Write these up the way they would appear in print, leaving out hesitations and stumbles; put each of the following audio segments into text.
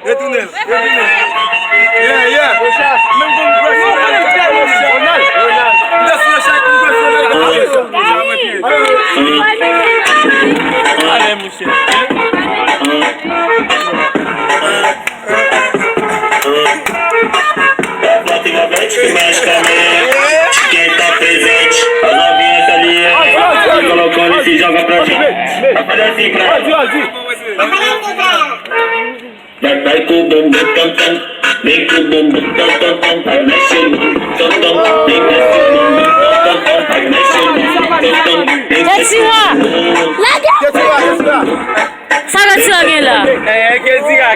Retournez. Yeah. Même pour le professionnel. Laisse le chat comme professionnel. Allez, monsieur. Plativamente que mexe com a mente. Quem tá presente, a novinha tá ali. Colocando e se joga pra gente. Aparece pra ela. Vai com o bumbum tam tam. Vem com o bumbum tam tam tam. Vai mexe o bumbum tam tam. Vem mexe o bumbum tam tam. Vai mexe o bumbum tam tam. Sabe esse alguém lá? É, quer diga.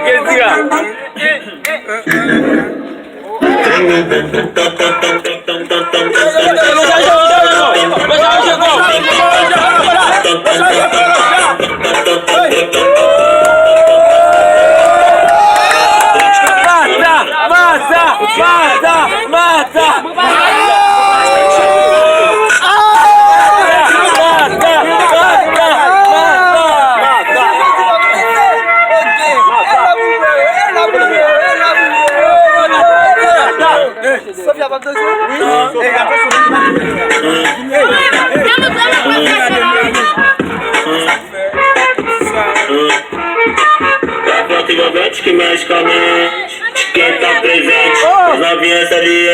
Mata! Sofia, vai dançar? Plativamente que mexe com a mente. Quem tá presente, as novinhas ali.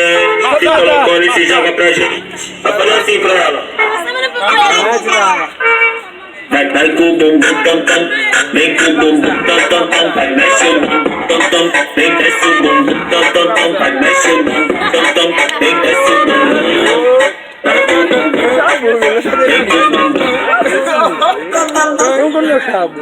Se colocando e se joga pra gente. Aparece pra ela. Vai com o bumbum tam tam. Vem com o bumbum tam tam tam. Vai mexe o bumbum tam tam. Vem desce o bumbum tam tam tam. Vai mexe o bumbum tam tam. Vem desce o bumbum. Vai com o bumbum. Vem com o bumbum. Eu vou meu cabo.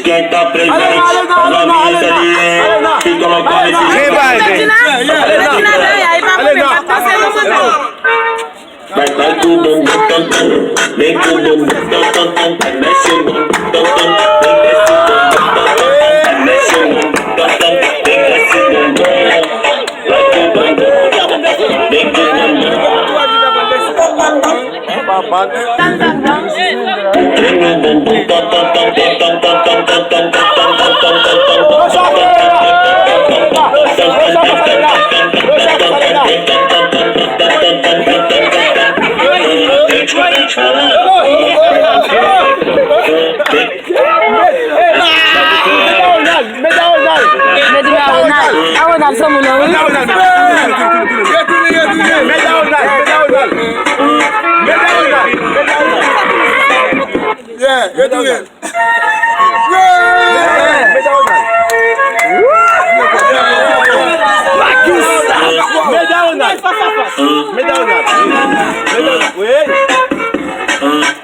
Quem tá presente, as novinhas ali. Se colocando e se joga pra gente. Vai com o bumbum tam tam. Vem com o bumbum tam tam tam. Vai mexe o bumbum tam tam. Vem desce o bumbum tam tam. Vai mexe o bumbum tam tam. Vem desce o bumbum. Vai com o bumbum. Vem com o bumbum. Vem com o bumbum tam tam tam tam tam tam tam tam tam tam tam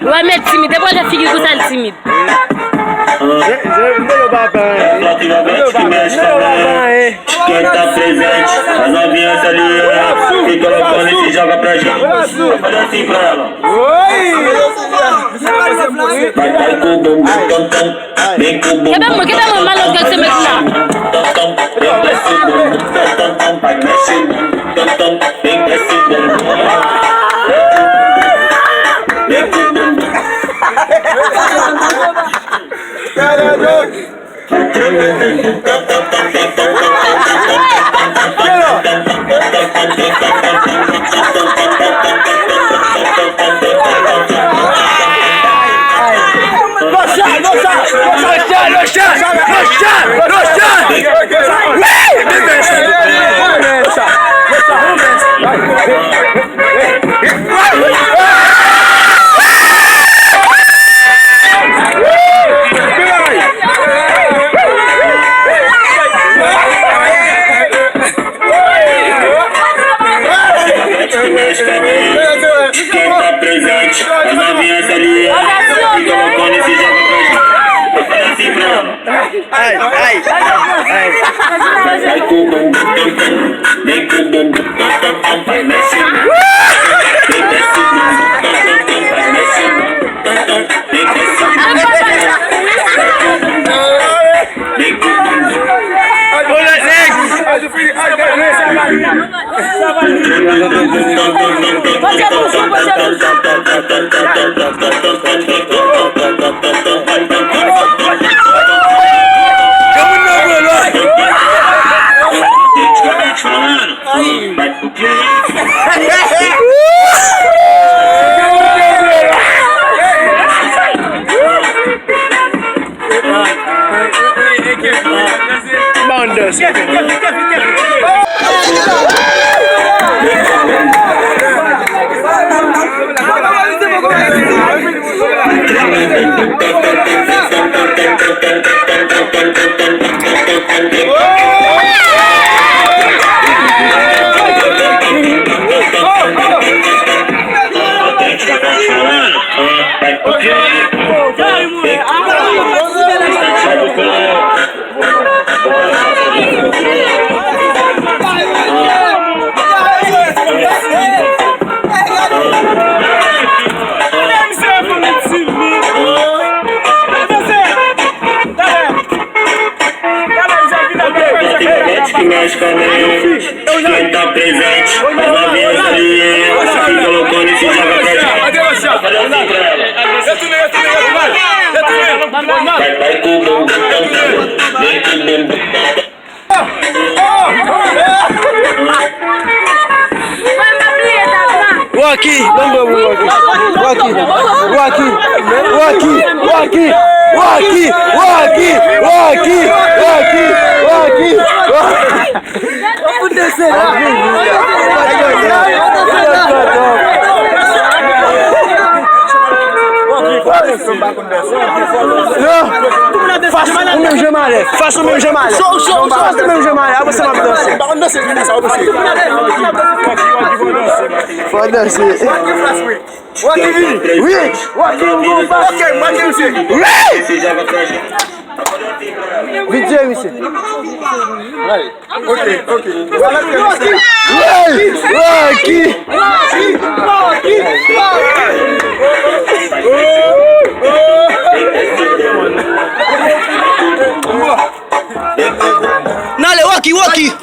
Ouais, mais timide, depois já fica com tal timide. Plativamente que mexe com a mente. Quem tá presente, as novinhas ali. Se colocando e se joga pra gente. Aparece pra ela. Vai com o bumbum tam tam. Vem com o bumbum tam tam. Que tá mal que você me dá. Vem desce o bumbum tam tam. Vai mexe o bumbum tam tam. Vem desce o bumbum. Vem com o bumbum. tam, vai mexe o bumbum. Vem desce o bumbum, tam, tam, tam, vai mexe o bumbum. Tam, tam, vem desce o bumbum. Vem com o bumbum. Olha, Zé! Bandas. Quem tá presente, as novinhas ali, se colocou nesse joga pra gente. Olha assim pra ela. Vai com o bumbum, vem com o bumbum. Aqui, vamos faça o meu jamalé. Faça o meu jamalé. Você não dança. Foda-se. Se joga pra gente. 20 MC. Nale, walkie.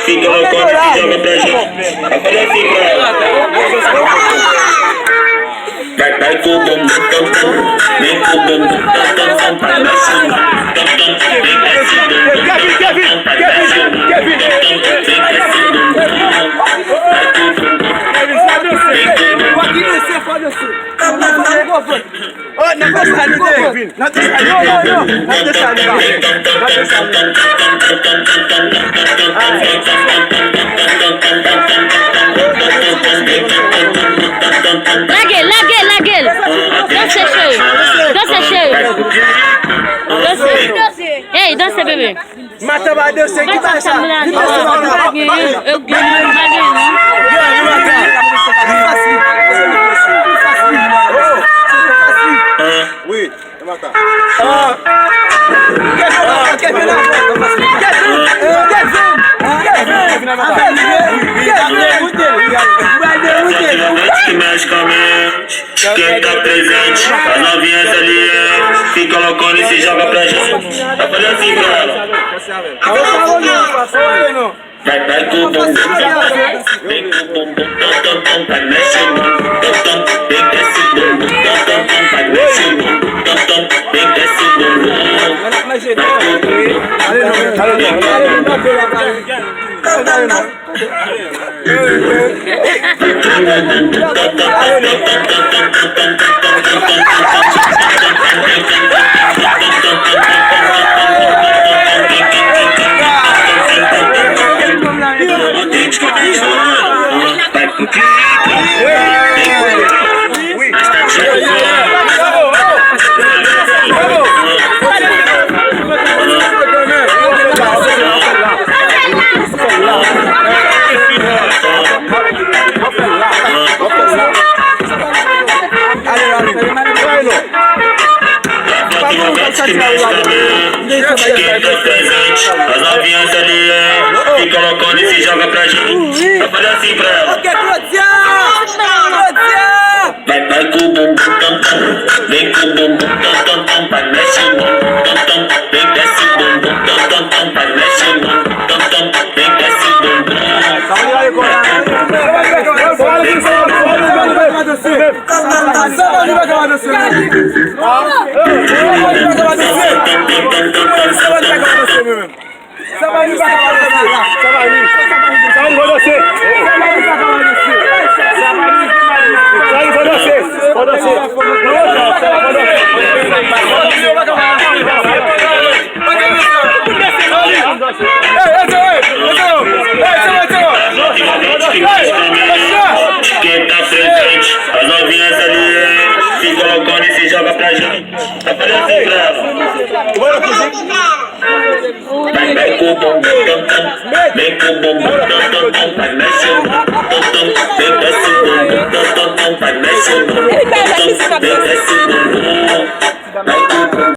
Fica loucona, se joga pra gente. Olha assim pra ela. Vai com o bumbum, tam, tam. Vem com o bumbum, tam, tam, tam. Vai mexe o bumbum, tam, tam. Vem desce o bumbum. Kevin. Vem desce o bumbum. Vai com o bumbum. Laguel. Dança cheio. Ei, dança, bebê. Mata vai Deus, sei que vai essa. Eu ganho. Oui, vai matar. Magicamente, quem tá presente, as novinhas ali, fica loucona e se joga pra gente. Olha assim pra ela. Vai com o bumbum, vem com o bumbum, tam, tam, vai mexe o bumbum, tam, tam, vem desce o bumbum, tam, tam, vai mexe o bumbum, tam, tam, vem desce o bumbum. Vai com o bumbum. As novinhas ali que colocando e se joga pra gente. Eu falei assim pra ela. Vai com o bumbum tam tam, vem com o bumbum tam tam tam, vai mexe o bumbum tam tam, vem desce o bumbum tam tam tam, vai mexe o bumbum tam tam, vem desce o bumbum. Quem tá presente, as novinhas ali se colocando e se joga pra gente. Tá fazendo assim pra ela. Vai com o bumbum tam tam, vem com o bumbum tam tam tam, vai mexe o bumbum tam tam, vem desce o bumbum tam tam tam, vai mexe o bumbum tam tam, vem desce o bumbum.